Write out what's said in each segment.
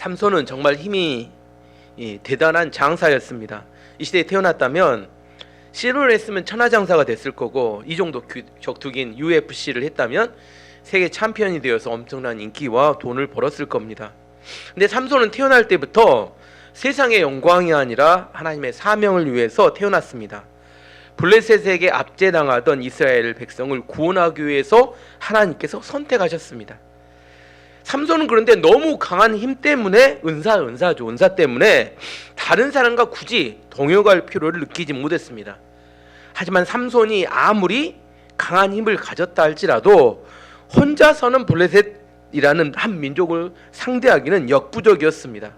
삼손은 정말 힘이 대단한 장사였습니다. 이 시대에 태어났다면 씨름을 했으면 천하장사가 됐을 거고, 이 정도 격투기인 UFC를 했다면 세계 챔피언이 되어서 엄청난 인기와 돈을 벌었을 겁니다. 근데 삼손은 태어날 때부터 세상의 영광이 아니라 하나님의 사명을 위해서 태어났습니다. 블레셋에게 압제당하던 이스라엘 백성을 구원하기 위해서 하나님께서 선택하셨습니다. 삼손은 그런데 너무 강한 힘 때문에 은사 때문에 다른 사람과 굳이 동역할 필요를 느끼지 못했습니다. 하지만 삼손이 아무리 강한 힘을 가졌다 할지라도 혼자서는 블레셋이라는 한 민족을 상대하기는 역부족이었습니다.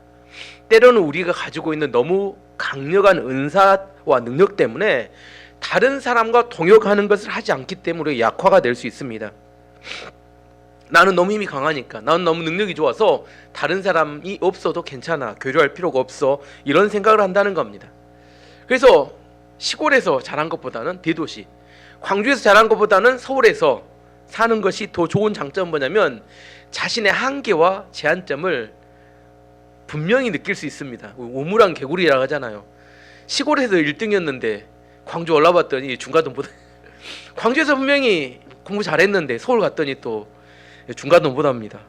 때로는 우리가 가지고 있는 너무 강력한 은사와 능력 때문에 다른 사람과 동역하는 것을 하지 않기 때문에 약화가 될 수 있습니다. 나는 너무 힘이 강하니까, 나는 너무 능력이 좋아서 다른 사람이 없어도 괜찮아, 교류할 필요가 없어, 이런 생각을 한다는 겁니다. 그래서 시골에서 자란 것보다는 대도시, 광주에서 자란 것보다는 서울에서 사는 것이 더 좋은 장점은 뭐냐면 자신의 한계와 제한점을 분명히 느낄 수 있습니다. 우물안 개구리라고 하잖아요. 시골에서 1등이었는데 광주 올라봤더니 중간도 못 광주에서 분명히 공부 잘했는데 서울 갔더니 또 중간도 못합니다.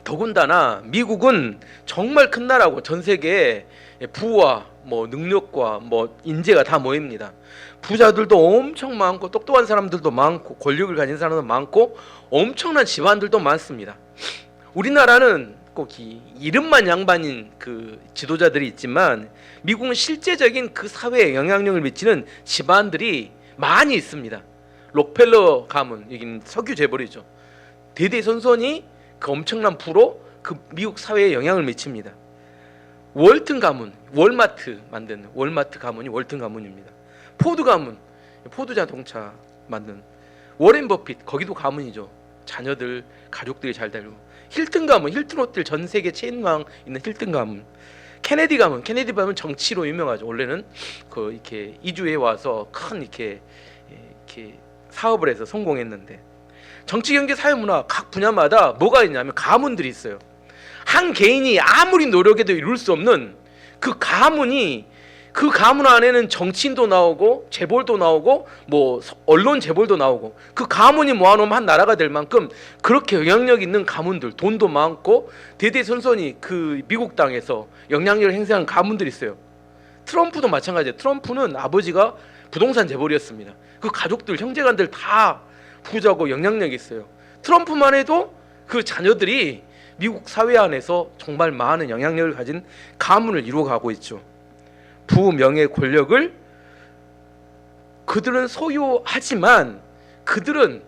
더군다나 미국은 정말 큰 나라고 전 세계에 부와 능력과 인재가 다 모입니다. 부자들도 엄청 많고 똑똑한 사람들도 많고 권력을 가진 사람도 많고 엄청난 집안들도 많습니다. 우리나라는 꼭 이름만 양반인 그 지도자들이 있지만 미국은 실제적인 그 사회에 영향력을 미치는 집안들이 많이 있습니다. 록펠러 가문, 여기는 석유 재벌이죠. 대대손손이 그 엄청난 부로 그 미국 사회에 영향을 미칩니다. 월튼 가문, 월마트 만든 월마트 가문이 월튼 가문입니다. 포드 가문, 포드 자동차 만든 워렌 버핏, 거기도 가문이죠. 자녀들, 가족들이 잘 되고. 힐튼 가문, 힐튼 호텔 전 세계 체인왕 있는 힐튼 가문. 케네디 가문, 케네디 가문 정치로 유명하죠. 원래는 그 이렇게 이주해 와서 큰 이렇게 사업을 해서 성공했는데, 정치, 경제, 사회, 문화 각 분야마다 뭐가 있냐면 가문들이 있어요. 한 개인이 아무리 노력해도 이룰 수 없는 그 가문이, 그 가문 안에는 정치인도 나오고 재벌도 나오고 언론 재벌도 나오고, 그 가문이 모아놓으면 한 나라가 될 만큼 그렇게 영향력 있는 가문들, 돈도 많고 대대손손이 그 미국 땅에서 영향력을 행사하는 가문들이 있어요. 트럼프도 마찬가지예요. 트럼프는 아버지가 부동산 재벌이었습니다. 그 가족들, 형제간들 다 부자고 영향력이 있어요. 트럼프만 해도 그 자녀들이 미국 사회 안에서 정말 많은 영향력을 가진 가문을 이루어가고 있죠. 부, 명예, 권력을 그들은 소유하지만 그들은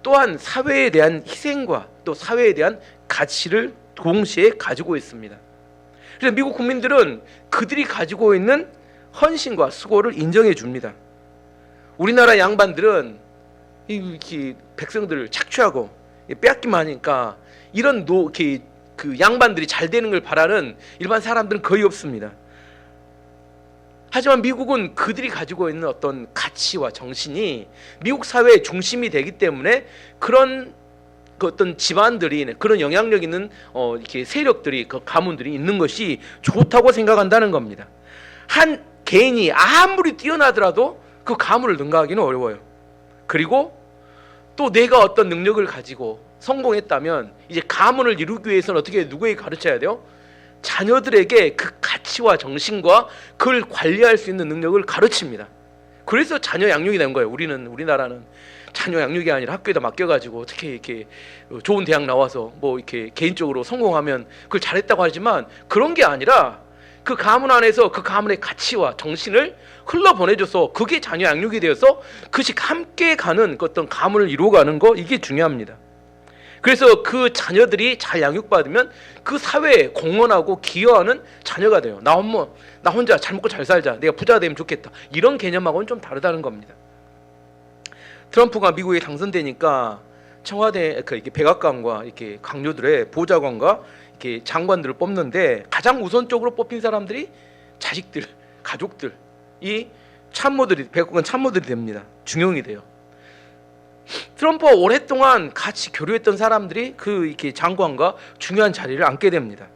또한 사회에 대한 희생과 또 사회에 대한 가치를 동시에 가지고 있습니다. 그래서 미국 국민들은 그들이 가지고 있는 헌신과 수고를 인정해 줍니다. 우리나라 양반들은 이렇게 백성들을 착취하고 빼앗기만 하니까 이런 그 양반들이 잘 되는 걸 바라는 일반 사람들은 거의 없습니다. 하지만 미국은 그들이 가지고 있는 어떤 가치와 정신이 미국 사회의 중심이 되기 때문에 그런 그 어떤 집안들이, 그런 영향력 있는 이렇게 세력들이, 그 가문들이 있는 것이 좋다고 생각한다는 겁니다. 한 개인이 아무리 뛰어나더라도 그 가문을 능가하기는 어려워요. 그리고 또 내가 어떤 능력을 가지고 성공했다면 이제 가문을 이루기 위해서는 어떻게 누구에게 가르쳐야 돼요? 자녀들에게 그 가치와 정신과 그걸 관리할 수 있는 능력을 가르칩니다. 그래서 자녀 양육이 되는 거예요. 우리나라는 자녀 양육이 아니라 학교에다 맡겨가지고 어떻게 이렇게 좋은 대학 나와서 이렇게 개인적으로 성공하면 그걸 잘했다고 하지만, 그런 게 아니라 그 가문 안에서 그 가문의 가치와 정신을 흘러보내줘서 그게 자녀 양육이 되어서 그것이 함께 가는 어떤 가문을 이루어가는 거, 이게 중요합니다. 그래서 그 자녀들이 잘 양육받으면 그 사회에 공헌하고 기여하는 자녀가 돼요. 나 혼자 잘 먹고 잘 살자, 내가 부자가 되면 좋겠다, 이런 개념하고는 좀 다르다는 겁니다. 트럼프가 미국에 당선되니까 청와대 이렇게 백악관과 이렇게 강요들의 보좌관과 이렇게 장관들을 뽑는데 가장 우선적으로 뽑힌 사람들이 자식들, 가족들, 이 참모들이, 백악관 참모들이 됩니다. 중용이 돼요. 트럼프와 오랫동안 같이 교류했던 사람들이 그 이렇게 장관과 중요한 자리를 앉게 됩니다.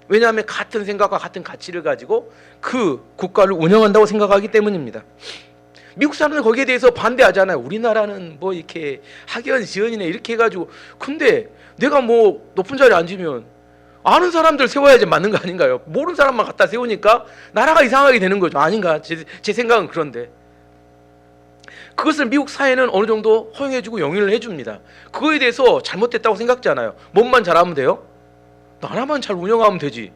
왜냐하면 같은 생각과 같은 가치를 가지고 그 국가를 운영한다고 생각하기 때문입니다. 미국 사람들 거기에 대해서 반대하잖아요. 우리나라는 뭐 이렇게 학연 지연이네 이렇게 해가지고. 근데 내가 뭐 높은 자리에 앉으면 아는 사람들 세워야지 맞는 거 아닌가요? 모르는 사람만 갖다 세우니까 나라가 이상하게 되는 거죠. 아닌가? 제 생각은 그런데 그것을 미국 사회는 어느 정도 허용해주고 용인을 해줍니다. 그거에 대해서 잘못됐다고 생각지 않아요. 몸만 잘하면 돼요? 나라만 잘 운영하면 되지.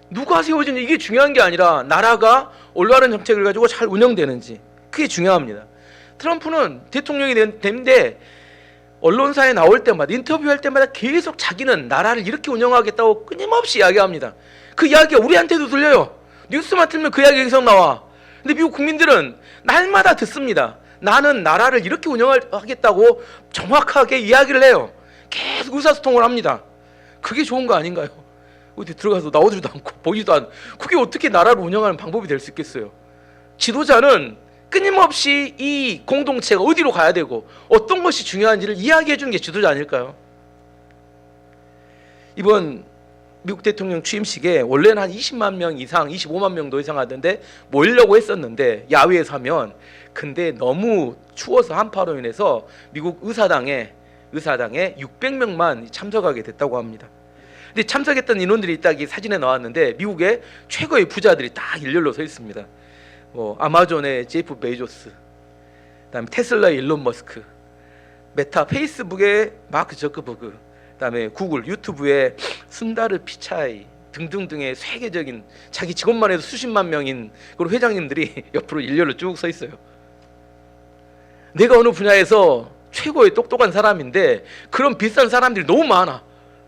누가 세워지는 이게 중요한 게 아니라 나라가 올바른 정책을 가지고 잘 운영되는지, 그게 중요합니다. 트럼프는 대통령이 됐는데 언론사에 나올 때마다, 인터뷰할 때마다 계속 자기는 나라를 이렇게 운영하겠다고 끊임없이 이야기합니다. 그 이야기가 우리한테도 들려요. 뉴스만 틀면 그 이야기가 계속 나와. 근데 미국 국민들은 날마다 듣습니다. 나는 나라를 이렇게 운영하겠다고 정확하게 이야기를 해요. 계속 의사소통을 합니다. 그게 좋은 거 아닌가요? 어디 들어가서 나오지도 않고 보지도 않고, 그게 어떻게 나라를 운영하는 방법이 될 수 있겠어요? 지도자는 끊임없이 이 공동체가 어디로 가야 되고 어떤 것이 중요한지를 이야기해 주는 게 지도자 아닐까요? 이번 미국 대통령 취임식에 원래는 한 20만 명 이상, 25만 명도 이상 하던데 모이려고 했었는데 야외에서 하면, 근데 너무 추워서 한파로 인해서 미국 의사당에 600명만 참석하게 됐다고 합니다. 근데 참석했던 인원들이 딱 이 사진에 나왔는데 미국의 최고의 부자들이 딱 일렬로 서 있습니다. 뭐 아마존의 제프 베이조스, 그다음에 테슬라의 일론 머스크, 메타 페이스북의 마크 저커버그, 그다음에 구글, 유튜브의 순다르 피차이 등등등의 세계적인 자기 직원만 해도 수십만 명인 그런 회장님들이 옆으로 일렬로 쭉 서 있어요. 내가 어느 분야에서 최고의 똑똑한 사람인데 그런 비싼 사람들이 너무 많아.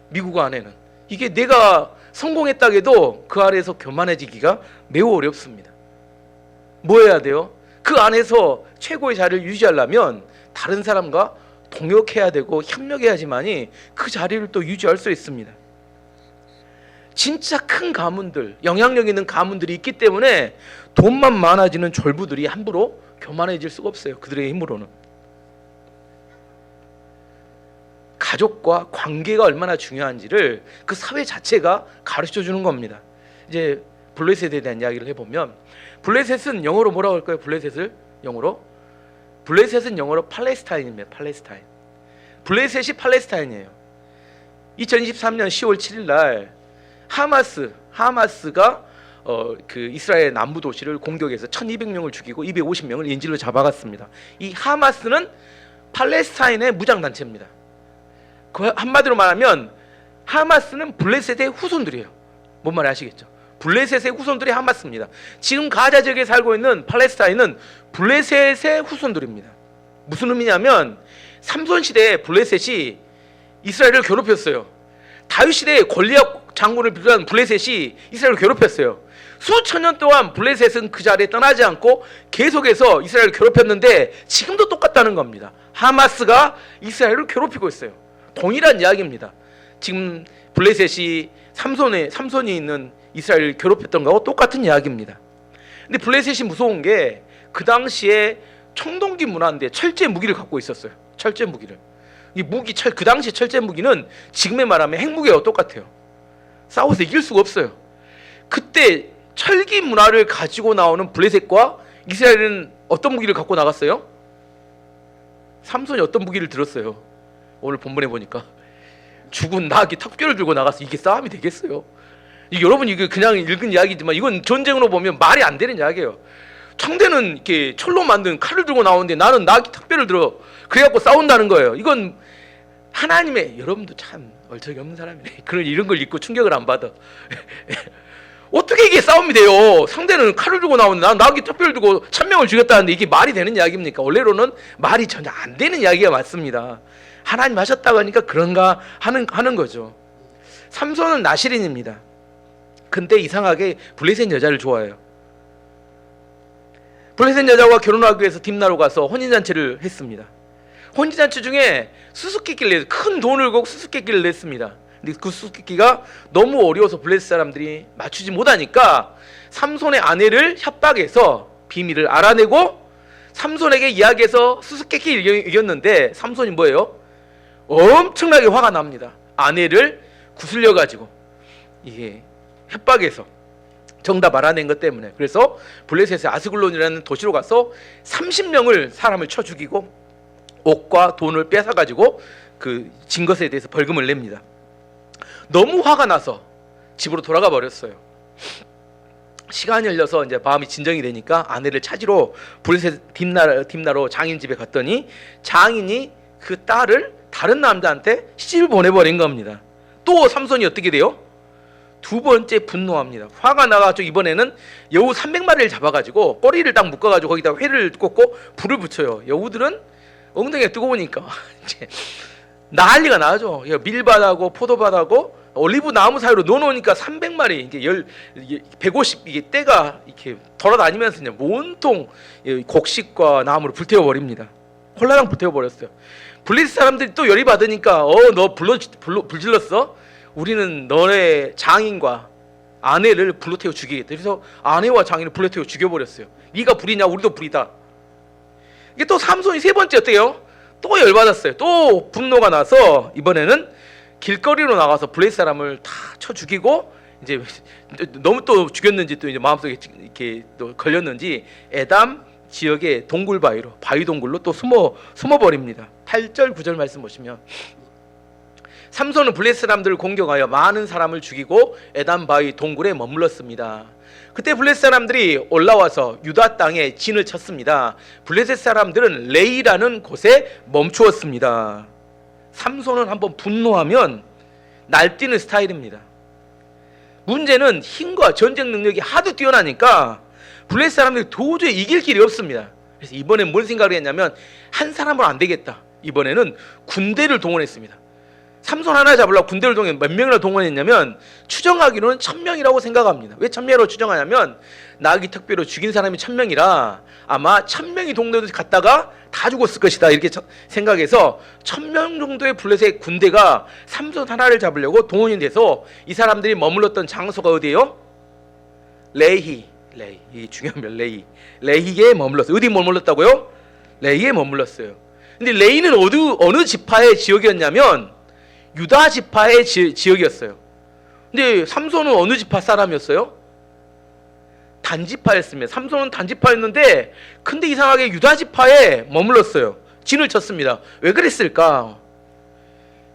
미국 안에는. 이게 내가 성공했다 해도 그 아래에서 교만해지기가 매우 어렵습니다. 뭐 해야 돼요? 그 안에서 최고의 자리를 유지하려면 다른 사람과 동역해야 되고 협력해야지만이 그 자리를 또 유지할 수 있습니다. 진짜 큰 가문들, 영향력 있는 가문들이 있기 때문에 돈만 많아지는 졸부들이 함부로 교만해질 수가 없어요. 그들의 힘으로는. 가족과 관계가 얼마나 중요한지를 그 사회 자체가 가르쳐 주는 겁니다. 이제 블레셋에 대한 이야기를 해보면, 블레셋은 영어로 뭐라고 할까요? 블레셋을 영어로? 블레셋은 영어로 팔레스타인입니다. 팔레스타인. 블레셋이 팔레스타인이에요. 2023년 10월 7일 날 하마스가 그 이스라엘 남부 도시를 공격해서 1200명을 죽이고 250명을 인질로 잡아갔습니다. 이 하마스는 팔레스타인의 무장단체입니다. 그 한마디로 말하면 하마스는 블레셋의 후손들이에요. 뭔 말인지 아시겠죠? 블레셋의 후손들이 하마스입니다. 지금 가자 지역에 살고 있는 팔레스타인은 블레셋의 후손들입니다. 무슨 의미냐면 삼손 시대에 블레셋이 이스라엘을 괴롭혔어요. 다윗 시대에 골리앗 장군을 비롯한 블레셋이 이스라엘을 괴롭혔어요. 수천 년 동안 블레셋은 그 자리에 떠나지 않고 계속해서 이스라엘을 괴롭혔는데 지금도 똑같다는 겁니다. 하마스가 이스라엘을 괴롭히고 있어요. 동일한 이야기입니다. 지금 블레셋이 삼손이 있는 이스라엘을 괴롭혔던 거하고 똑같은 이야기입니다. 근데 블레셋이 무서운 게 그 당시에 청동기 문화인데 철제 무기를 갖고 있었어요. 철제 무기를. 그 당시 철제 무기는 지금에 말하면 핵무기와 똑같아요. 싸워서 이길 수가 없어요. 그때 철기 문화를 가지고 나오는 블레셋과 이스라엘은 어떤 무기를 갖고 나갔어요? 삼손이 어떤 무기를 들었어요? 오늘 본문에 보니까 죽은 나귀 턱뼈를 들고 나가서 이게 싸움이 되겠어요? 여러분 이게 그냥 읽은 이야기지만 이건 전쟁으로 보면 말이 안 되는 이야기예요. 청대는 이렇게 철로 만든 칼을 들고 나오는데 나는 나귀 턱뼈를 들어 그래갖고 싸운다는 거예요. 이건 하나님의, 여러분도 참 얼척이 없는 사람이네. 이런 걸 읽고 충격을 안 받아. 어떻게 이게 싸움이 돼요? 상대는 칼을 들고 나오는데 난 나귀 턱뼈를 들고 1000명을 죽였다는데 이게 말이 되는 이야기입니까? 원래로는 말이 전혀 안 되는 이야기가 맞습니다. 하나님 하셨다고 하니까 그런가 하는 거죠. 삼손은 나실인입니다. 근데 이상하게 블레셋 여자를 좋아해요. 블레셋 여자와 결혼하기 위해서 딥나로 가서 혼인잔치를 했습니다. 혼인잔치 중에 수수께끼를 큰 돈을 걸고 수수께끼를 냈습니다. 근데 그 수수께끼가 너무 어려워서 블레셋 사람들이 맞추지 못하니까 삼손의 아내를 협박해서 비밀을 알아내고 삼손에게 이야기해서 수수께끼를 이겼는데 삼손이 뭐예요? 엄청나게 화가 납니다. 아내를 구슬려 가지고 이게 협박해서 정답 알아낸 것 때문에. 그래서 블레셋의 아스글론이라는 도시로 가서 30명을 사람을 쳐 죽이고 옷과 돈을 뺏어가지고 그 진 것에 대해서 벌금을 냅니다. 너무 화가 나서 집으로 돌아가 버렸어요. 시간이 흘러서 이제 마음이 진정이 되니까 아내를 찾으러 블레셋 딥나로 장인 집에 갔더니 장인이 그 딸을 다른 남자한테 시집을 보내버린 겁니다. 또 삼손이 어떻게 돼요? 두 번째 분노합니다. 화가 나가지고 이번에는 여우 300마리를 잡아가지고 꼬리를 딱 묶어가지고 거기다 회를 꽂고 불을 붙여요. 여우들은 엉덩이가 뜨거우니까 이제 난리가 나죠. 밀밭하고 포도밭하고 올리브 나무 사이로 넣어놓으니까 300마리 이게 150 이게 떼가 이렇게 돌아다니면서 그냥 온통 곡식과 나무를 불태워 버립니다. 홀라당 불태워 버렸어요. 블레셋 사람들이 또 열이 받으니까 너 불질렀어? 우리는 너의 장인과 아내를 불러 태워 죽이겠다. 그래서 아내와 장인을 불러 태워 죽여버렸어요. 네가 불이냐? 우리도 불이다. 이게 또 삼손이 세 번째 어때요? 또 열받았어요. 또 분노가 나서 이번에는 길거리로 나가서 블레셋 사람을 다 쳐 죽이고 이제 너무 또 죽였는지 또 이제 마음속에 이렇게 또 걸렸는지 에담 지역의 동굴 바위로 바위 동굴로 또 숨어 버립니다. 8절 9절 말씀 보시면 삼손은 블레셋 사람들을 공격하여 많은 사람을 죽이고 에담 바위 동굴에 머물렀습니다. 그때 블레셋 사람들이 올라와서 유다 땅에 진을 쳤습니다. 블레셋 사람들은 레이라는 곳에 멈추었습니다. 삼손은 한번 분노하면 날뛰는 스타일입니다. 문제는 힘과 전쟁 능력이 하도 뛰어나니까 블레셋 사람들이 도저히 이길 길이 없습니다. 그래서 이번엔 뭘 생각을 했냐면 한 사람으로 안 되겠다. 이번에는 군대를 동원했습니다. 삼손 하나 잡으려고 군대를 동원 몇 명이나 동원했냐면 추정하기로는 1000명이라고 생각합니다. 왜 1000명으로 추정하냐면 나귀 특별로 죽인 사람이 1000명이라 아마 1000명이 동대로 갔다가 다 죽었을 것이다 이렇게 생각해서 1000명 정도의 블레셋 군대가 삼손 하나를 잡으려고 동원이 돼서 이 사람들이 머물렀던 장소가 어디예요? 레히 이 중요한 말 레히에 머물렀어요. 어디 머물렀다고요? 레히에 머물렀어요. 근데 레히는 어느 지파의 지역이었냐면 유다 지파의 지역이었어요. 근데 삼손은 어느 지파 사람이었어요? 단지파였습니다. 삼손은 단지파였는데 근데 이상하게 유다 지파에 머물렀어요. 진을 쳤습니다. 왜 그랬을까?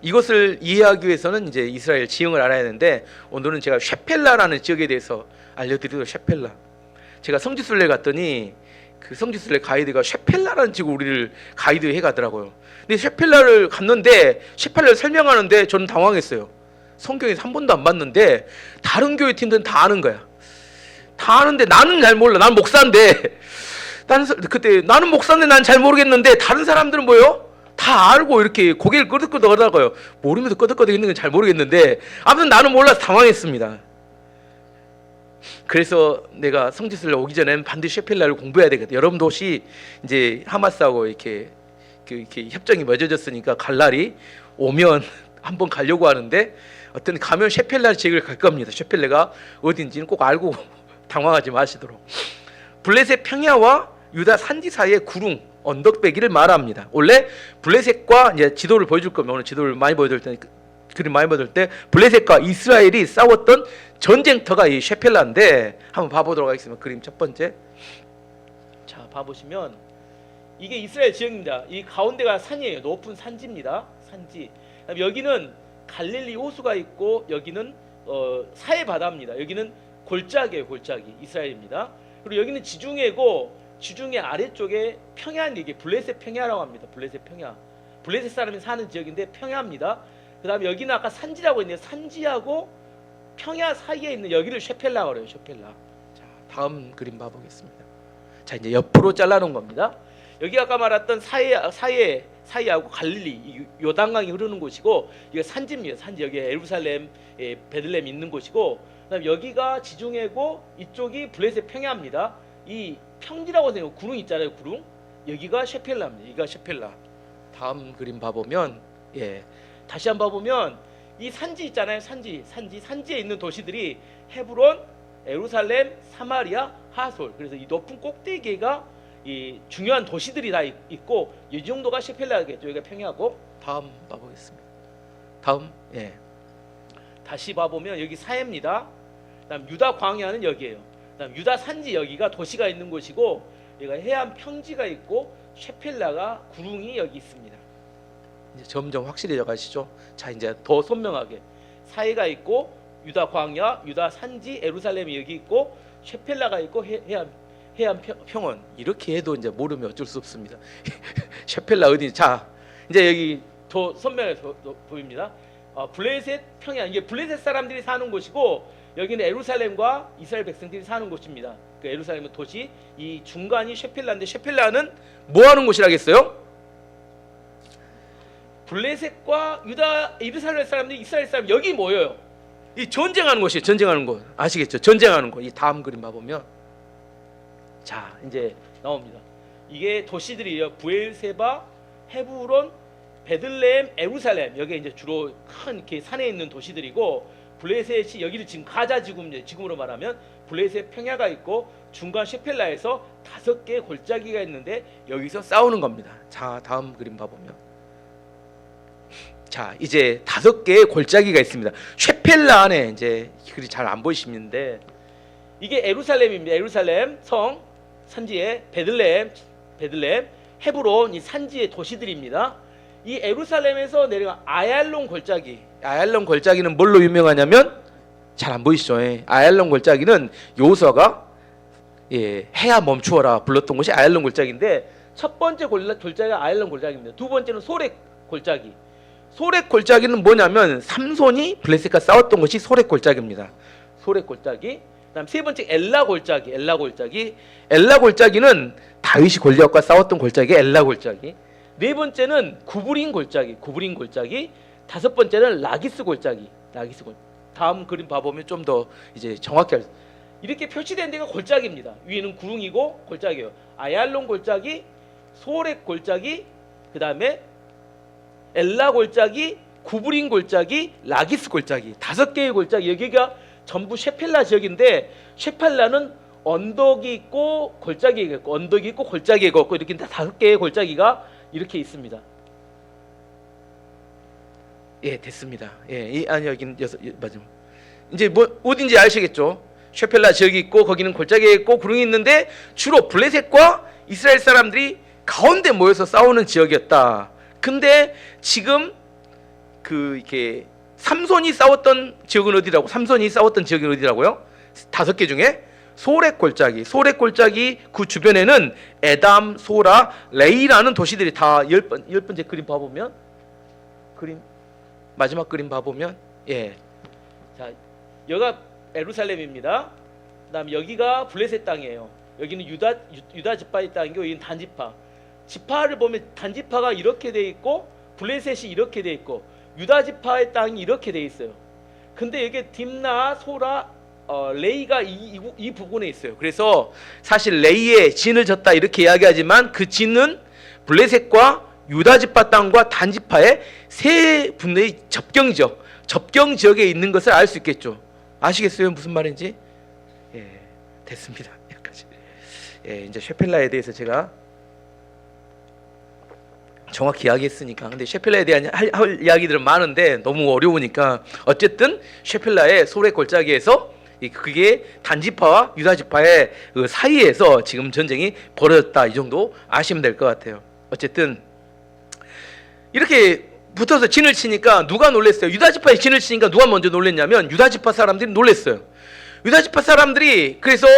이것을 이해하기 위해서는 이제 이스라엘 지형을 알아야 하는데 오늘은 제가 셰펠라라는 지역에 대해서 알려드리도록. 셰펠라, 제가 성지순례 갔더니 그 성지순례 가이드가 셰펠라라는 지역을 우리를 가이드해 가더라고요. 근데 셰펠라를 갔는데 셰펠라를 설명하는데 저는 당황했어요. 성경에서 한 번도 안 봤는데 다른 교회 팀들은 다 아는 거야. 다 아는데 나는 잘 몰라. 나는 목사인데 그때 나는 목사인데 난 잘 모르겠는데 다른 사람들은 뭐예요? 다 알고 이렇게 고개를 끄덕끄덕 하다가요. 모르면서 끄덕끄덕 있는 건 잘 모르겠는데 아무튼 나는 몰라서 당황했습니다. 그래서 내가 성지순례 오기 전에는 반드시 셰펠라를 공부해야 되겠다. 여러분도 혹시 이제 하마스하고 이렇게 협정이 맺어졌으니까 갈 날이 오면 한번 가려고 하는데 어떤 가면 셰펠라 지역을 갈 겁니다. 셰펠라가 어딘지는 꼭 알고 당황하지 마시도록. 블레셋 평야와 유다 산지 사이의 구릉 언덕배기를 말합니다. 원래 블레셋과 이제 지도를 보여줄 겁니다. 오늘 지도를 많이 보여줄 테니까 그림 많이 보여줄 때 블레셋과 이스라엘이 싸웠던 전쟁터가 이 셰펠라인데 한번 봐보도록 하겠습니다. 그림 첫 번째. 자, 봐보시면 이게 이스라엘 지역입니다. 이 가운데가 산이에요. 높은 산지입니다. 산지. 여기는 갈릴리 호수가 있고 여기는 사해 바다입니다. 여기는 골짜기예요. 골짜기. 이스라엘입니다. 그리고 여기는 지중해고 지중해 아래쪽에 평야인데 이게 블레셋 평야라고 합니다. 블레셋 평야. 블레셋 사람이 사는 지역인데 평야입니다. 그 다음에 여기는 아까 산지라고 했는데 산지하고 평야 사이에 있는 여기를 셰펠라고 그래요. 셰펠라. 자, 다음 그림 봐보겠습니다. 자, 이제 옆으로 잘라놓은 겁니다. 여기 아까 말했던 사이하고 갈릴리 요단강이 흐르는 곳이고 이게 산지입니다. 산지. 여기 예루살렘, 베들레헴 있는 곳이고 그다음에 여기가 지중해고 이쪽이 블레셋 평야입니다. 이 평지라고 되는 구릉 있잖아요. 구릉. 여기가 셰펠라입니다. 여기가 셰펠라. 다음 그림 봐보면 다시 한번 봐보면 이 산지 있잖아요. 산지에 있는 도시들이 헤브론, 예루살렘, 사마리아, 하솔. 그래서 이 높은 꼭대기가 이 중요한 도시들이 다 있고 이 정도가 셰펠라겠죠. 여기가 평야고. 다음 봐보겠습니다. 다음 다시 봐보면 여기 사해입니다. 그다음 유다 광야는 여기예요. 그다음 유다 산지 여기가 도시가 있는 곳이고, 여기가 해안 평지가 있고 셰펠라가 구릉이 여기 있습니다. 이제 점점 확실해져 가시죠. 자, 이제 더 선명하게 사해가 있고 유다 광야, 유다 산지, 예루살렘이 여기 있고 셰펠라가 있고 해안 평원 이렇게 해도 이제 모르면 어쩔 수 없습니다. 셰펠라 어디? 자, 이제 여기 더 선명해서 보입니다. 블레셋 평야, 이게 블레셋 사람들이 사는 곳이고 여기는 예루살렘과 이스라엘 백성들이 사는 곳입니다. 그 예루살렘은 도시, 이 중간이 셰펠라인데 셰펠라는 뭐 하는 곳이라겠어요? 블레셋과 유다 예루살렘 사람들이 이스라엘 사람 여기 모여요. 이 전쟁하는 곳이에요. 전쟁하는 곳 아시겠죠? 전쟁하는 곳. 이 다음 그림 봐보면 자, 이제 나옵니다. 이게 도시들이에요. 부엘세바, 헤브론, 베들레헴, 예루살렘. 여기 이제 주로 큰 이렇게 산에 있는 도시들이고, 블레셋이 여기를 지금 가자 지금으로 말하면 블레셋 평야가 있고 중간 셰펠라에서 5개의 골짜기가 있는데 여기서 싸우는 겁니다. 자, 다음 그림 봐보면 자, 이제 5개의 골짜기가 있습니다. 셰펠라 안에 이제 글이 잘 안 보이시는데 이게 예루살렘입니다. 예루살렘 성 산지에 베들레헴, 헤브론 이 산지의 도시들입니다. 이 예루살렘에서 내려간 아얄론 골짜기. 아얄론 골짜기는 뭘로 유명하냐면 잘 안 보이시죠? 예. 아얄론 골짜기는 여호수아가 해야 멈추어라 불렀던 곳이 아얄론 골짜기인데, 첫 번째 골짜기가 아얄론 골짜기입니다. 두 번째는 소렉 골짜기. 소렉 골짜기는 뭐냐면 삼손이 블레셋과 싸웠던 것이 소렉 골짜기입니다. 소렉 골짜기. 그다음 세 번째 엘라 골짜기. 엘라 골짜기는 다윗이 골리앗과 싸웠던 골짜기 엘라 골짜기. 네 번째는 구브린 골짜기. 다섯 번째는 라기스 골짜기. 다음 그림 봐보면 좀 더 이제 정확히 이렇게 표시된 데가 골짜기입니다. 위에는 구릉이고 골짜기예요. 아얄론 골짜기, 소렉 골짜기, 그 다음에 엘라 골짜기, 구브린 골짜기, 라기스 골짜기. 5개의 골짜기. 여기가 전부 셰펠라 지역인데, 셰펠라는 언덕이 있고 골짜기가 있고 언덕이 있고 골짜기가 있고 이렇게 5개의 골짜기가 이렇게 있습니다. 예, 됐습니다. 예, 여긴 맞음. 이제 뭐 어딘지 아시겠죠? 셰펠라 지역이 있고 거기는 골짜기가 있고 구릉이 있는데 주로 블레셋과 이스라엘 사람들이 가운데 모여서 싸우는 지역이었다. 근데 지금 이렇게 삼손이 싸웠던 지역은 어디라고요? 5개 중에 소렉 골짜기 그 주변에는 에담, 소라, 레이라는 도시들이 다 10번째 그림 봐보면 마지막 그림 봐보면 자, 여기가 예루살렘입니다. 그다음 여기가 블레셋 땅이에요. 여기는 유다 지파의 땅이고 여기는 단지파. 지파를 보면 단지파가 이렇게 돼 있고 블레셋이 이렇게 돼 있고 유다 지파의 땅이 이렇게 돼 있어요. 근데 여기 딥나, 소라, 레이가 이 부분에 있어요. 그래서 사실 레이에 진을 졌다 이렇게 이야기하지만 그 진은 블레셋과 유다 지파 땅과 단 지파의 세 분의 접경 지역에 있는 것을 알 수 있겠죠. 아시겠어요? 무슨 말인지? 예, 됐습니다. 여기까지. 예, 이제 셰펠라에 대해서 제가 정확히 이야기했으니까. 근데 셰펠라에 대한 할 이야기들은 많은데 너무 어려우니까 어쨌든 셰펠라의 소렉 골짜기에서 그게 단지파와 유다지파의 그 사이에서 지금 전쟁이 벌어졌다, 이 정도 아시면 될 것 같아요. 어쨌든 이렇게 붙어서 진을 치니까 누가 놀랬어요? 유다지파에 진을 치니까 누가 먼저 놀랬냐면 유다지파 사람들이 놀랬어요. 유다지파 사람들이 그래서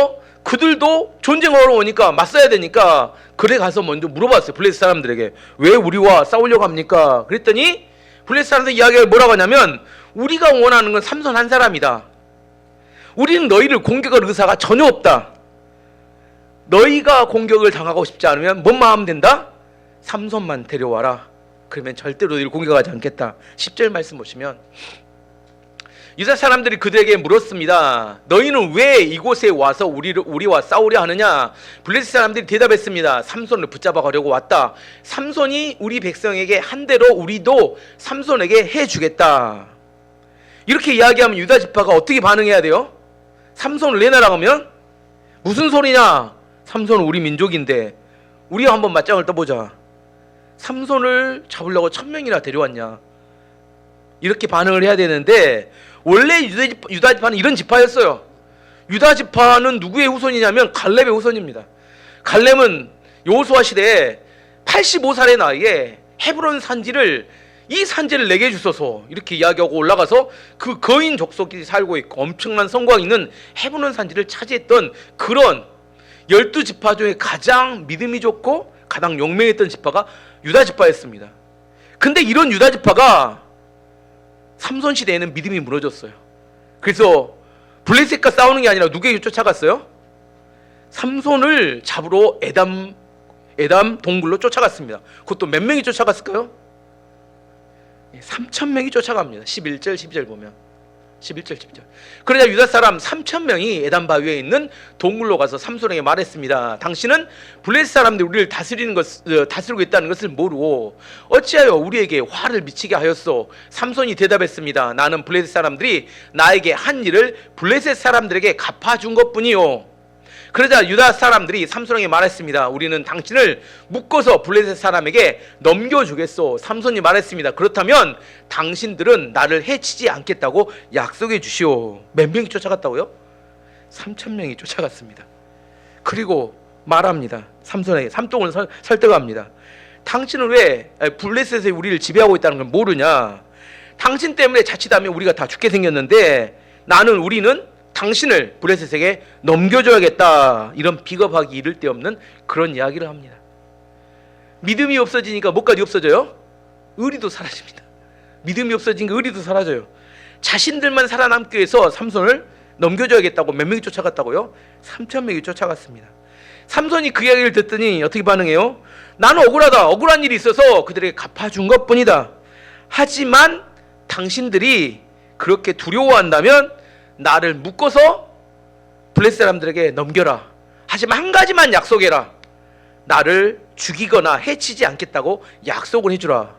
그들도 전쟁하러 오니까 맞서야 되니까 그래 가서 먼저 물어봤어요. 블레셋 사람들에게 왜 우리와 싸우려고 합니까? 그랬더니 블레셋 사람들 이야기가 뭐라고 하냐면 우리가 원하는 건 삼손 한 사람이다. 우리는 너희를 공격할 의사가 전혀 없다. 너희가 공격을 당하고 싶지 않으면 뭔만 하면 된다? 삼손만 데려와라. 그러면 절대로 너희를 공격하지 않겠다. 10절 말씀 보시면 유다 사람들이 그들에게 물었습니다. 너희는 왜 이곳에 와서 우리와 싸우려 하느냐? 블레셋 사람들이 대답했습니다. 삼손을 붙잡아 가려고 왔다. 삼손이 우리 백성에게 한 대로 우리도 삼손에게 해주겠다. 이렇게 이야기하면 유다 지파가 어떻게 반응해야 돼요? 삼손을 내놔라 하면 무슨 소리냐? 삼손은 우리 민족인데 우리가 한번 맞짱을 떠보자. 삼손을 잡으려고 1000명이나 데려왔냐? 이렇게 반응을 해야 되는데 원래 유다 지파는 이런 지파였어요. 유다 지파는 누구의 후손이냐면 갈렙의 후손입니다. 갈렙은 여호수아 시대에 85살의 나이에 헤브론 산지를 이 산지를 내게 주소서 이렇게 이야기하고 올라가서 그 거인 족속이 살고 있고 엄청난 성곽이 있는 헤브론 산지를 차지했던 그런 12지파 중에 가장 믿음이 좋고 가장 용맹했던 지파가 유다 지파였습니다. 근데 이런 유다 지파가 삼손 시대에는 믿음이 무너졌어요. 그래서 블레셋과 싸우는 게 아니라 누구에게 쫓아갔어요? 삼손을 잡으러 에담 동굴로 쫓아갔습니다. 그것도 몇 명이 쫓아갔을까요? 3,000명이 쫓아갑니다. 11절 12절 보면 11절 12절. 그러자 유다 사람 3,000명이 에담 바위에 있는 동굴로 가서 삼손에게 말했습니다. 당신은 블레셋 사람들이 우리를 다스리고 있다는 것을 모르고 어찌하여 우리에게 화를 미치게 하였소? 삼손이 대답했습니다. 나는 블레셋 사람들이 나에게 한 일을 블레셋 사람들에게 갚아준 것뿐이요. 그러자 유다 사람들이 삼손에게 말했습니다. 우리는 당신을 묶어서 블레셋 사람에게 넘겨주겠소. 삼손이 말했습니다. 그렇다면 당신들은 나를 해치지 않겠다고 약속해 주시오. 몇 명이 쫓아갔다고요? 3,000명이 쫓아갔습니다. 그리고 말합니다. 삼손에게 삼동을 설득합니다. 당신은 왜 블레셋에 우리를 지배하고 있다는 걸 모르냐? 당신 때문에 자칫하면 우리가 다 죽게 생겼는데 우리는 당신을 블레셋에게 넘겨줘야겠다. 이런 비겁하기 이를 데 없는 그런 이야기를 합니다. 믿음이 없어지니까 뭐까지 없어져요? 의리도 사라집니다. 믿음이 없어지니까 의리도 사라져요. 자신들만 살아남기 위해서 삼손을 넘겨줘야겠다고 몇 명이 쫓아갔다고요? 3,000명이 쫓아갔습니다. 삼손이 그 이야기를 듣더니 어떻게 반응해요? 나는 억울하다. 억울한 일이 있어서 그들에게 갚아준 것뿐이다. 하지만 당신들이 그렇게 두려워한다면 나를 묶어서 블레셋 사람들에게 넘겨라. 하지만 한 가지만 약속해라. 나를 죽이거나 해치지 않겠다고 약속을 해주라.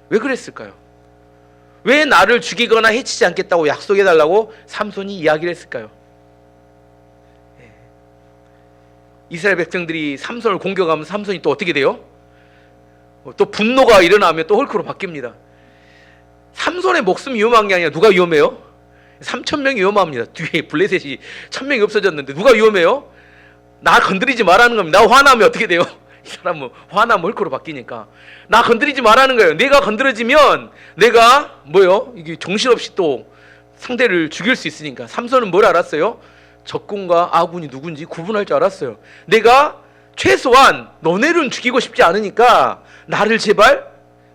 왜 그랬을까요? 왜 나를 죽이거나 해치지 않겠다고 약속해달라고 삼손이 이야기를 했을까요? 이스라엘 백성들이 삼손을 공격하면 삼손이 또 어떻게 돼요? 또 분노가 일어나면 또 헐크로 바뀝니다. 삼손의 목숨이 위험한 게 아니라 누가 위험해요? 3,000명이 위험합니다. 뒤에 블레셋이 1,000명이 없어졌는데 누가 위험해요? 나 건드리지 말라는 겁니다. 나 화나면 어떻게 돼요? 이 사람은 화나면 헐크로 바뀌니까 나 건드리지 말라는 거예요. 내가 건드려지면 내가 이게 정신없이 또 상대를 죽일 수 있으니까. 삼손은 뭘 알았어요? 적군과 아군이 누군지 구분할 줄 알았어요. 내가 최소한 너네는 죽이고 싶지 않으니까 나를 제발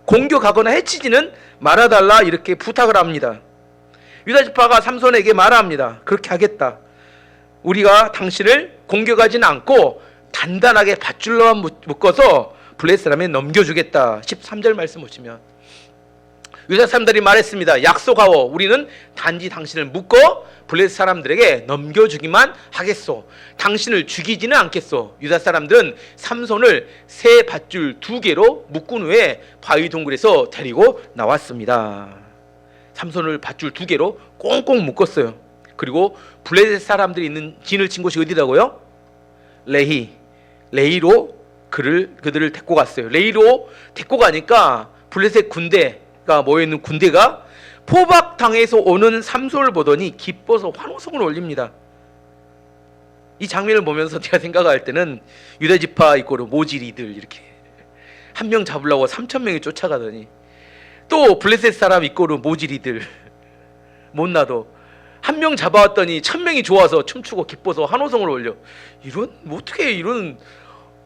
공격하거나 해치지는 말아달라 이렇게 부탁을 합니다. 유다지파가 삼손에게 말합니다. 그렇게 하겠다. 우리가 당신을 공격하지는 않고 단단하게 밧줄로만 묶어서 블레셋 사람에 넘겨주겠다. 13절 말씀 보시면 유다 사람들이 말했습니다. 약속하오. 우리는 단지 당신을 묶어 블레셋 사람들에게 넘겨주기만 하겠소. 당신을 죽이지는 않겠소. 유다 사람들은 삼손을 새 밧줄 2개로 묶은 후에 바위 동굴에서 데리고 나왔습니다. 삼손을 밧줄 2개로 꽁꽁 묶었어요. 그리고 블레셋 사람들이 있는 진을 친 곳이 어디라고요? 레히로 그들을 데리고 갔어요. 레히로 데리고 가니까 블레셋 군대가 모여있는 군대가 포박당에서 오는 삼손을 보더니 기뻐서 환호성을 올립니다. 이 장면을 보면서 제가 생각할 때는 유다지파 이꼬르 모질이들 이렇게 한 명 잡으려고 3,000명이 쫓아가더니 또 블레셋 사람 이꼬르 모질이들 못나도 한 명 잡아왔더니 1,000명이 좋아서 춤추고 기뻐서 환호성을 올려. 어떻게 이런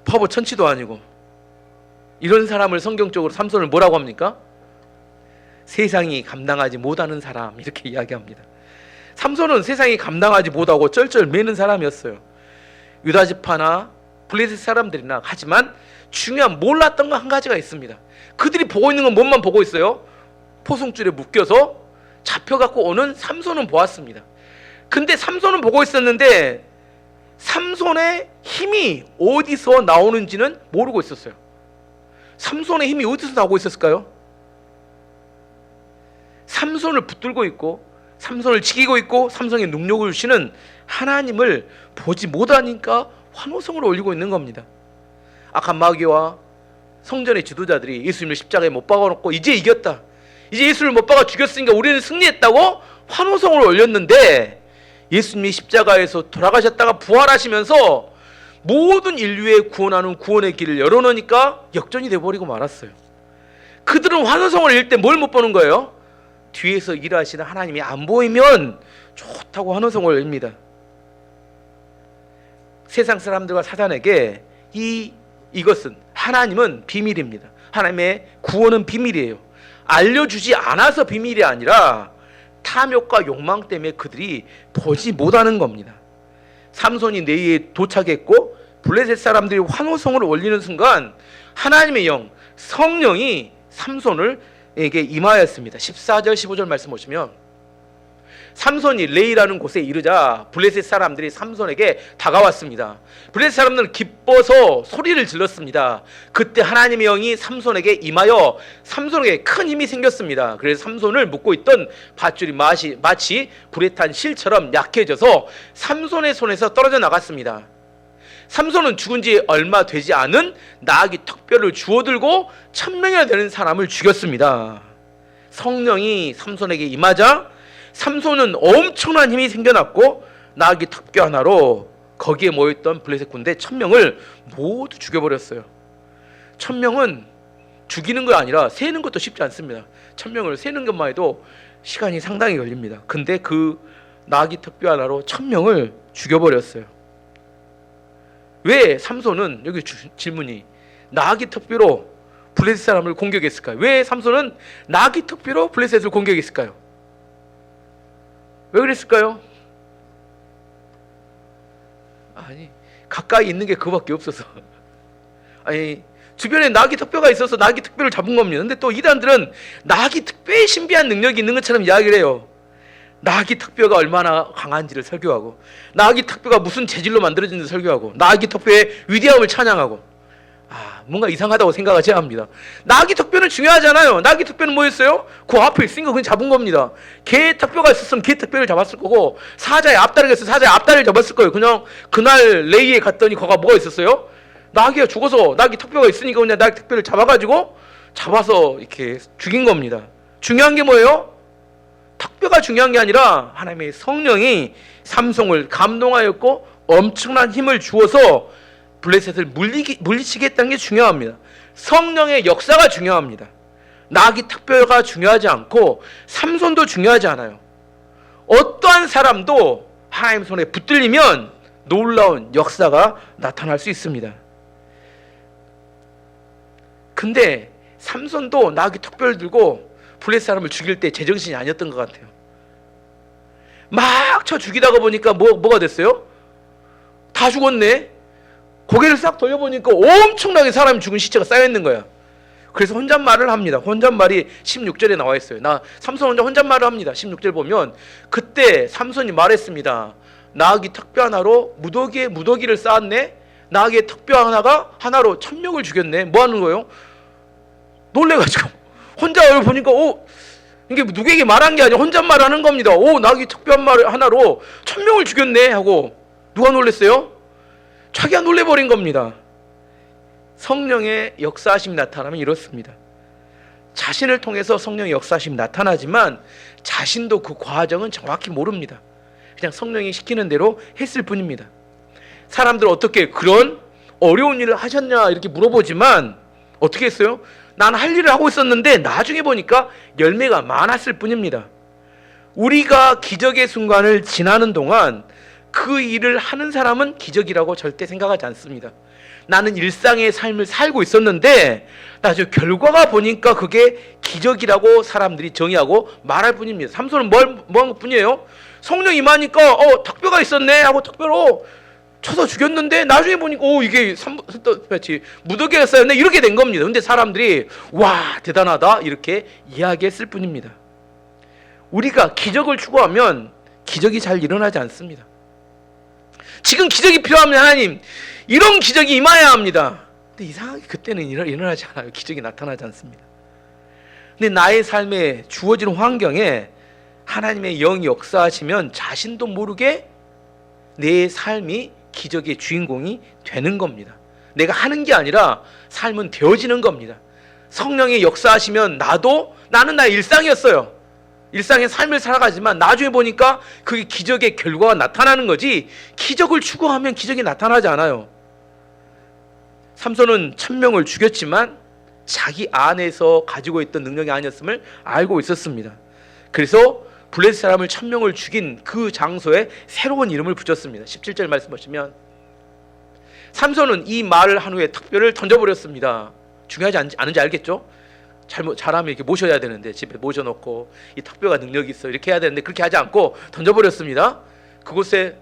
바보 천치도 아니고 이런 사람을 성경적으로 삼손을 뭐라고 합니까? 세상이 감당하지 못하는 사람 이렇게 이야기합니다. 삼손은 세상이 감당하지 못하고 쩔쩔 매는 사람이었어요. 유다지파나 블레셋 사람들이나. 하지만 중요한 몰랐던 거 한 가지가 있습니다. 그들이 보고 있는 건 뭐만 보고 있어요? 포승줄에 묶여서 잡혀갖고 오는 삼손은 보았습니다. 근데 삼손은 보고 있었는데 삼손의 힘이 어디서 나오는지는 모르고 있었어요. 삼손의 힘이 어디서 나오고 있었을까요? 삼손을 붙들고 있고 삼손을 지키고 있고 삼손의 능력을 주시는 하나님을 보지 못하니까 환호성을 올리고 있는 겁니다. 악한 마귀와 성전의 지도자들이 예수님을 십자가에 못 박아놓고 이제 이겼다. 이제 예수를 못 박아 죽였으니까 우리는 승리했다고 환호성을 올렸는데 예수님이 십자가에서 돌아가셨다가 부활하시면서 모든 인류의 구원하는 구원의 길을 열어놓으니까 역전이 돼버리고 말았어요. 그들은 환호성을 읽을 때 뭘 못 보는 거예요? 뒤에서 일하시는 하나님이 안 보이면 좋다고 환호성을 읽습니다. 세상 사람들과 사단에게 이것은 하나님은 비밀입니다. 하나님의 구원은 비밀이에요. 알려주지 않아서 비밀이 아니라 탐욕과 욕망 때문에 그들이 보지 못하는 겁니다. 삼손이 내에 도착했고 블레셋 사람들이 환호성을 올리는 순간 하나님의 영, 성령이 삼손에게 임하였습니다. 14절 15절 말씀 보시면 삼손이 레이라는 곳에 이르자 블레셋 사람들이 삼손에게 다가왔습니다. 블레셋 사람들은 기뻐서 소리를 질렀습니다. 그때 하나님의 영이 삼손에게 임하여 삼손에게 큰 힘이 생겼습니다. 그래서 삼손을 묶고 있던 밧줄이 마치 불에 탄 실처럼 약해져서 삼손의 손에서 떨어져 나갔습니다. 삼손은 죽은 지 얼마 되지 않은 나귀 턱뼈를 주워들고 1000명이나 되는 사람을 죽였습니다. 성령이 삼손에게 임하자 삼손은 엄청난 힘이 생겨났고 나귀 턱뼈 하나로 거기에 모였던 블레셋 군대 1000명을 모두 죽여버렸어요. 1000명은 죽이는 거 아니라 세는 것도 쉽지 않습니다. 1000명을 세는 것만 해도 시간이 상당히 걸립니다. 근데 그 나귀 턱뼈 하나로 1000명을 죽여버렸어요. 왜 삼손은, 여기 질문이, 나귀 턱뼈로 블레셋 사람을 공격했을까요? 왜 삼손은 나귀 턱뼈로 블레셋을 공격했을까요? 왜 그랬을까요? 아니, 가까이 있는 게 그거밖에 없어서. 아니, 주변에 나귀 턱뼈가 있어서 나귀 턱뼈를 잡은 겁니다. 근데 또 이단들은 나귀 턱뼈에 신비한 능력이 있는 것처럼 이야기를 해요. 나귀 턱뼈가 얼마나 강한지를 설교하고, 나귀 턱뼈가 무슨 재질로 만들어진지 설교하고, 나귀 턱뼈의 위대함을 찬양하고. 뭔가 이상하다고 생각하셔야 합니다. 나귀 턱뼈는 중요하잖아요. 나귀 턱뼈는 뭐였어요? 그 앞에 있으니까 그냥 잡은 겁니다. 개 턱뼈가 있었으면 개 턱뼈를 잡았을 거고, 사자의 앞다리가 있어서 사자의 앞다리를 잡았을 거예요. 그냥 그날 레이에 갔더니 거가 뭐가 있었어요? 나귀가 죽어서 나귀 턱뼈가 있으니까 그냥 나귀 턱뼈를 잡아서 이렇게 죽인 겁니다. 중요한 게 뭐예요? 턱뼈가 중요한 게 아니라 하나님의 성령이 삼손을 감동하였고 엄청난 힘을 주어서 블레셋을 물리치겠다는 게 중요합니다. 성령의 역사가 중요합니다. 나귀 턱뼈가 중요하지 않고 삼손도 중요하지 않아요. 어떠한 사람도 하나님 손에 붙들리면 놀라운 역사가 나타날 수 있습니다. 근데 삼손도 나귀 턱뼈를 들고 블레셋 사람을 죽일 때 제정신이 아니었던 것 같아요. 막 쳐 죽이다가 보니까 뭐가 됐어요? 다 죽었네. 고개를 싹 돌려보니까 엄청나게 사람이 죽은 시체가 쌓여있는 거야. 그래서 혼잣말을 합니다. 혼잣말이 16절에 나와 있어요. 삼손 혼잣말을 합니다. 16절 보면 그때 삼손이 말했습니다. 나귀 턱뼈 하나로 무더기를 쌓았네. 나귀의 턱뼈 하나로 1000명을 죽였네. 뭐 하는 거예요? 놀래가지고 혼자 보니까 이게 누구에게 말한 게 아니라 혼잣말 하는 겁니다. 나귀 턱뼈 하나로 1000명을 죽였네 하고. 누가 놀랬어요? 자기가 놀래버린 겁니다. 성령의 역사하심이 나타나면 이렇습니다. 자신을 통해서 성령의 역사하심이 나타나지만 자신도 그 과정은 정확히 모릅니다. 그냥 성령이 시키는 대로 했을 뿐입니다. 사람들 어떻게 그런 어려운 일을 하셨냐 이렇게 물어보지만 어떻게 했어요? 난 할 일을 하고 있었는데 나중에 보니까 열매가 많았을 뿐입니다. 우리가 기적의 순간을 지나는 동안 그 일을 하는 사람은 기적이라고 절대 생각하지 않습니다. 나는 일상의 삶을 살고 있었는데 나중에 결과가 보니까 그게 기적이라고 사람들이 정의하고 말할 뿐입니다. 삼손은 뭐한 것 뿐이에요? 성령 임하니까 턱뼈가 있었네 하고 턱뼈로 쳐서 죽였는데 나중에 보니까 이게 무더기가 쌓였네 이렇게 된 겁니다. 근데 사람들이 와 대단하다 이렇게 이야기했을 뿐입니다. 우리가 기적을 추구하면 기적이 잘 일어나지 않습니다. 지금 기적이 필요하면 하나님 이런 기적이 임해야 합니다. 근데 이상하게 그때는 일어나지 않아요. 기적이 나타나지 않습니다. 근데 나의 삶에 주어지는 환경에 하나님의 영이 역사하시면 자신도 모르게 내 삶이 기적의 주인공이 되는 겁니다. 내가 하는 게 아니라 삶은 되어지는 겁니다. 성령의 역사하시면 나는 나의 일상이었어요. 일상의 삶을 살아가지만 나중에 보니까 그게 기적의 결과가 나타나는 거지, 기적을 추구하면 기적이 나타나지 않아요. 삼손은 1000명을 죽였지만 자기 안에서 가지고 있던 능력이 아니었음을 알고 있었습니다. 그래서 블레셋 사람을 1000명을 죽인 그 장소에 새로운 이름을 붙였습니다. 17절 말씀 보시면 삼손은 이 말을 한 후에 턱뼈를 던져버렸습니다. 중요하지 않은지 알겠죠? 잘하면 이렇게 모셔야 되는데, 집에 모셔놓고 이 턱뼈가 능력이 있어 이렇게 해야 되는데 그렇게 하지 않고 던져버렸습니다.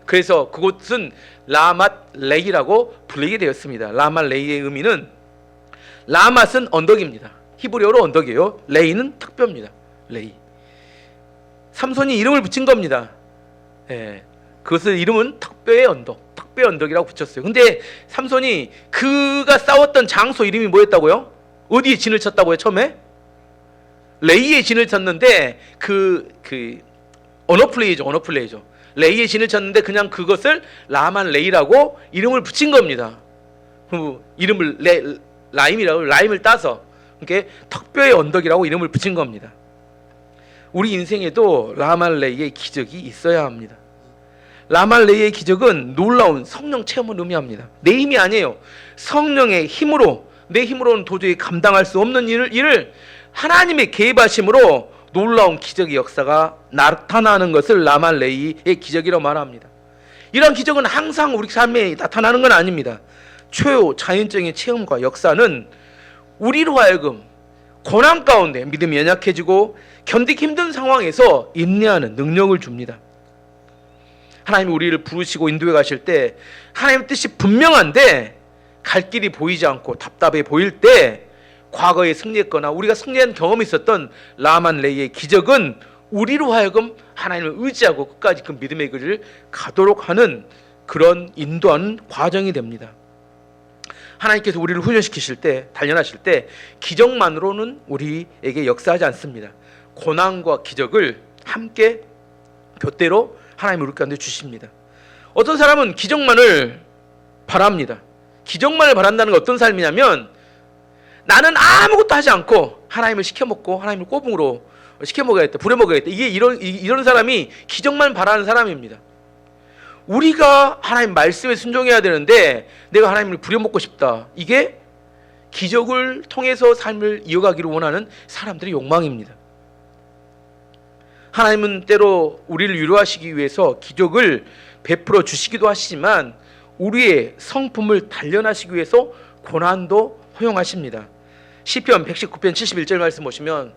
그래서 그곳은 라맛레이라고 불리게 되었습니다. 라맛레이의 의미는, 라맛은 언덕입니다. 히브리어로 언덕이에요. 레이는 턱뼈입니다. 레이. 삼손이 이름을 붙인 겁니다. 예, 그것을 이름은 턱뼈의 언덕, 턱뼈의 언덕이라고 붙였어요. 근데 삼손이 그가 싸웠던 장소 이름이 뭐였다고요? 어디에 진을 쳤다고요? 처음에 레이에 진을 쳤는데 언어플레이죠. 레이에 진을 쳤는데 그냥 그것을 라만 레이라고 이름을 붙인 겁니다. 이름을 라임을 따서 이렇게 턱뼈의 언덕이라고 이름을 붙인 겁니다. 우리 인생에도 라말레이의 기적이 있어야 합니다. 라말레이의 기적은 놀라운 성령 체험을 의미합니다. 내 힘이 아니에요. 성령의 힘으로, 내 힘으로는 도저히 감당할 수 없는 일을 하나님의 개입하심으로 놀라운 기적의 역사가 나타나는 것을 라말레이의 기적이라고 말합니다. 이런 기적은 항상 우리 삶에 나타나는 건 아닙니다. 초자연적인 체험과 역사는 우리로 하여금 고난 가운데 믿음이 연약해지고 견디기 힘든 상황에서 인내하는 능력을 줍니다. 하나님이 우리를 부르시고 인도해 가실 때 하나님의 뜻이 분명한데 갈 길이 보이지 않고 답답해 보일 때, 과거에 승리했거나 우리가 승리한 경험이 있었던 라만레이의 기적은 우리로 하여금 하나님을 의지하고 끝까지 그 믿음의 길을 가도록 하는 그런 인도하는 과정이 됩니다. 하나님께서 우리를 훈련시키실 때, 단련하실 때 기적만으로는 우리에게 역사하지 않습니다. 고난과 기적을 함께 곁대로 하나님이 우리 가운데 주십니다. 어떤 사람은 기적만을 바랍니다. 기적만을 바란다는 건 어떤 삶이냐면, 나는 아무것도 하지 않고 하나님을 시켜먹고 하나님을 꼬붕으로 시켜먹어야겠다, 부려먹어야겠다, 이게 이런 사람이 기적만 바라는 사람입니다. 우리가 하나님 말씀에 순종해야 되는데 내가 하나님을 부려먹고 싶다, 이게 기적을 통해서 삶을 이어가기를 원하는 사람들의 욕망입니다. 하나님은 때로 우리를 위로하시기 위해서 기적을 베풀어 주시기도 하시지만 우리의 성품을 단련하시기 위해서 고난도 허용하십니다. 시편 119편 71절 말씀 보시면,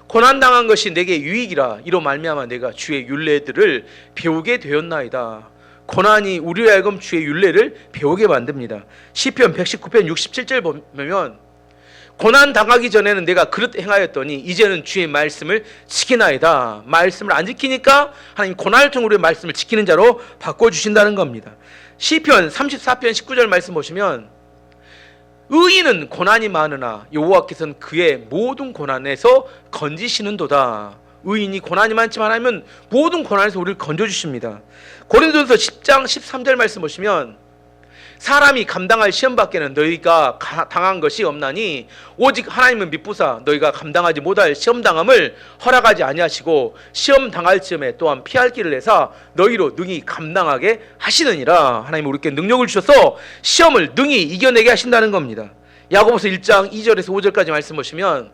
고난당한 것이 내게 유익이라 이로 말미암아 내가 주의 율례들을 배우게 되었나이다. 고난이 우리로 하여금 주의 율례를 배우게 만듭니다. 시편 119편 67절 보면, 고난 당하기 전에는 내가 그릇 행하였더니 이제는 주의 말씀을 지키나이다. 말씀을 안 지키니까 하나님 고난을 통해 우리의 말씀을 지키는 자로 바꿔주신다는 겁니다. 시편 34편 19절 말씀 보시면, 의인은 고난이 많으나 여호와께서는 그의 모든 고난에서 건지시는도다. 의인이 고난이 많지만 하나님은 모든 고난에서 우리를 건져주십니다. 고린도전서 10장 13절 말씀 보시면, 사람이 감당할 시험 밖에는 너희가 당한 것이 없나니 오직 하나님은 미쁘사 너희가 감당하지 못할 시험 당함을 허락하지 아니하시고 시험 당할 즈음에 또한 피할 길을 내사 너희로 능히 감당하게 하시느니라. 하나님은 우리에게 능력을 주셔서 시험을 능히 이겨내게 하신다는 겁니다. 야고보서 1장 2절에서 5절까지 말씀 보시면,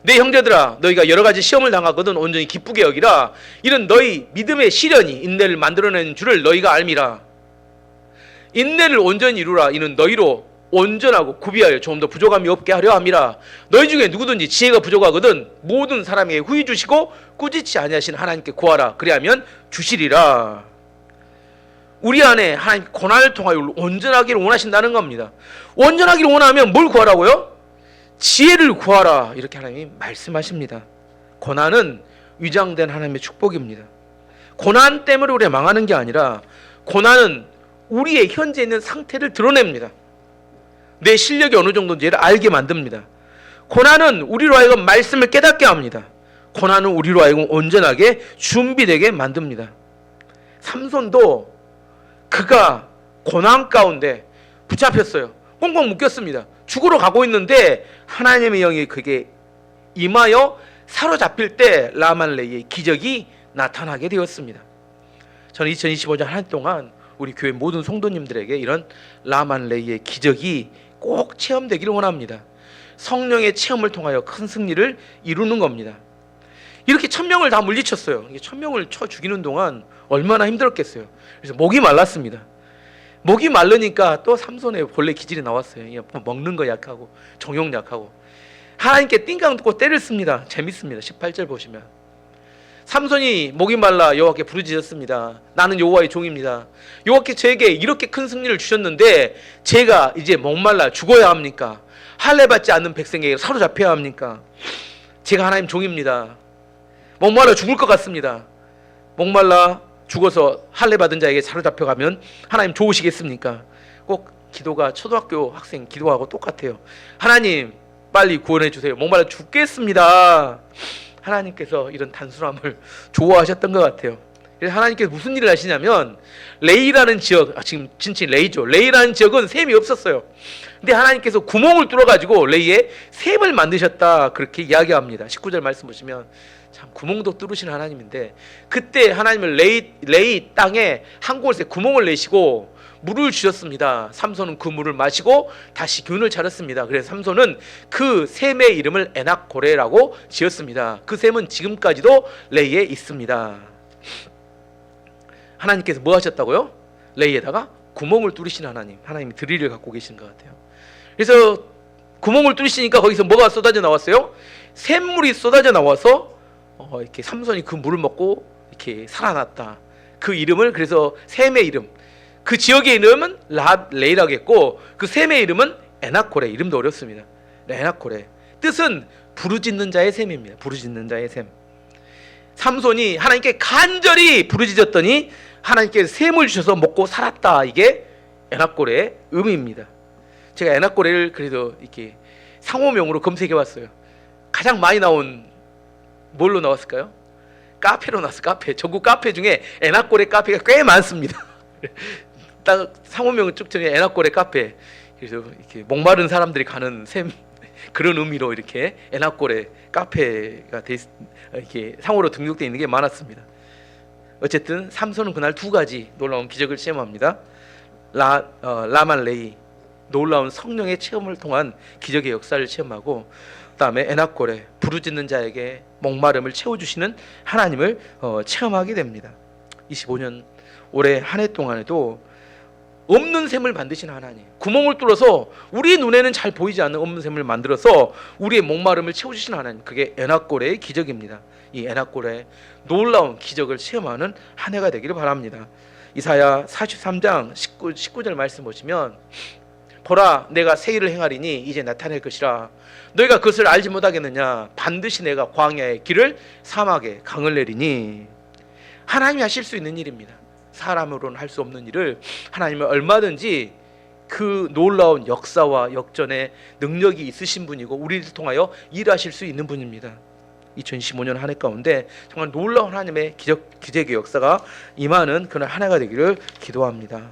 내 형제들아 너희가 여러 가지 시험을 당하거든 온전히 기쁘게 여기라. 이는 너희 믿음의 시련이 인내를 만들어내는 줄을 너희가 알미라. 인내를 온전히 이루라. 이는 너희로 온전하고 구비하여 조금 더 부족함이 없게 하려 함이라. 너희 중에 누구든지 지혜가 부족하거든 모든 사람에게 후히 주시고 꾸짖지 아니하신 하나님께 구하라. 그리하면 주시리라. 우리 안에 하나님 고난을 통하여 온전하기를 원하신다는 겁니다. 온전하기를 원하면 뭘 구하라고요? 지혜를 구하라. 이렇게 하나님이 말씀하십니다. 고난은 위장된 하나님의 축복입니다. 고난 때문에 우리가 망하는 게 아니라, 고난은 우리의 현재 있는 상태를 드러냅니다. 내 실력이 어느 정도인지를 알게 만듭니다. 고난은 우리로 하여금 말씀을 깨닫게 합니다. 고난은 우리로 하여금 온전하게 준비되게 만듭니다. 삼손도 그가 고난 가운데 붙잡혔어요. 꽁꽁 묶였습니다. 죽으러 가고 있는데 하나님의 영이 그에게 임하여 사로잡힐 때 라말레이의 기적이 나타나게 되었습니다. 저는 2025년 한 해 동안 우리 교회 모든 성도님들에게 이런 라말레이의 기적이 꼭 체험되기를 원합니다. 성령의 체험을 통하여 큰 승리를 이루는 겁니다. 이렇게 1000명을 다 물리쳤어요. 1000명을 쳐 죽이는 동안 얼마나 힘들었겠어요. 그래서 목이 말랐습니다. 목이 마르니까 또 삼손에 본래 기질이 나왔어요. 먹는 거 약하고 정욕 약하고 하나님께 띵강 듣고 때를 씁니다. 재밌습니다. 18절 보시면 삼손이 목이 말라 여호와께 부르짖었습니다. 나는 여호와의 종입니다. 여호와께 저에게 이렇게 큰 승리를 주셨는데 제가 이제 목말라 죽어야 합니까? 할례 받지 않는 백성에게 사로잡혀야 합니까? 제가 하나님 종입니다. 목말라 죽을 것 같습니다. 목말라 죽어서 할례 받은 자에게 사로잡혀가면 하나님 좋으시겠습니까? 꼭 기도가 초등학교 학생 기도하고 똑같아요. 하나님 빨리 구원해 주세요. 목말라 죽겠습니다. 하나님께서 이런 단순함을 좋아하셨던 것 같아요. 그래서 하나님께서 무슨 일을 하시냐면 레이라는 지역, 지금 진짜 레이죠. 레이라는 지역은 샘이 없었어요. 근데 하나님께서 구멍을 뚫어가지고 레이에 샘을 만드셨다 그렇게 이야기합니다. 19절 말씀 보시면 참 구멍도 뚫으시는 하나님인데 그때 하나님은 레이 땅에 한 곳에 구멍을 내시고 물을 주셨습니다. 삼손은 그 물을 마시고 다시 균을 차렸습니다. 그래서 삼손은 그 샘의 이름을 에낙고레라고 지었습니다. 그 샘은 지금까지도 레이에 있습니다. 하나님께서 뭐 하셨다고요? 레이에다가 구멍을 뚫으신 하나님, 하나님이 드릴을 갖고 계신 것 같아요. 그래서 구멍을 뚫으시니까 거기서 뭐가 쏟아져 나왔어요? 샘물이 쏟아져 나와서 이렇게 삼손이 그 물을 먹고 이렇게 살아났다. 그 이름을 그래서 샘의 이름, 그 지역의 이름은 레이라고 했고 그 샘의 이름은 에낙고레. 이름도 어렵습니다. 에낙고레 뜻은 부르짖는 자의 샘입니다. 부르짖는 자의 샘. 삼손이 하나님께 간절히 부르짖었더니 하나님께 샘을 주셔서 먹고 살았다. 이게 에낙고레의 의미입니다. 제가 에낙고레를 그래도 이렇게 상호명으로 검색해봤어요. 가장 많이 나온 뭘로 나왔을까요? 카페로 나왔어요. 카페. 전국 카페 중에 에낙고레 카페가 꽤 많습니다. 딱 상호명을 쭉 정해 에낙고레 카페. 그래서 이렇게 목마른 사람들이 가는 샘 그런 의미로 이렇게 에낙고레 카페가 이렇게 상호로 등록되어 있는 게 많았습니다. 어쨌든 삼손은 그날 두 가지 놀라운 기적을 체험합니다. 라말레이 놀라운 성령의 체험을 통한 기적의 역사를 체험하고 그다음에 에낙고레 부르짖는 자에게 목마름을 채워주시는 하나님을 체험하게 됩니다. 25년 올해 한 해 동안에도 없는 샘을 만드신 하나님, 구멍을 뚫어서 우리 눈에는 잘 보이지 않는 없는 샘을 만들어서 우리의 목마름을 채워주신 하나님, 그게 에낙고레의 기적입니다. 이 에낙고레의 놀라운 기적을 체험하는 한 해가 되기를 바랍니다. 이사야 43장 19절 말씀 보시면 보라 내가 새 일을 행하리니 이제 나타낼 것이라 너희가 그것을 알지 못하겠느냐 반드시 내가 광야의 길을 사막에 강을 내리니. 하나님이 하실 수 있는 일입니다. 사람으로는 할 수 없는 일을 하나님은 얼마든지 그 놀라운 역사와 역전의 능력이 있으신 분이고 우리를 통하여 일하실 수 있는 분입니다. 2025년 한 해 가운데 정말 놀라운 하나님의 기적의 역사가 임하는 그런 한 해가 되기를 기도합니다.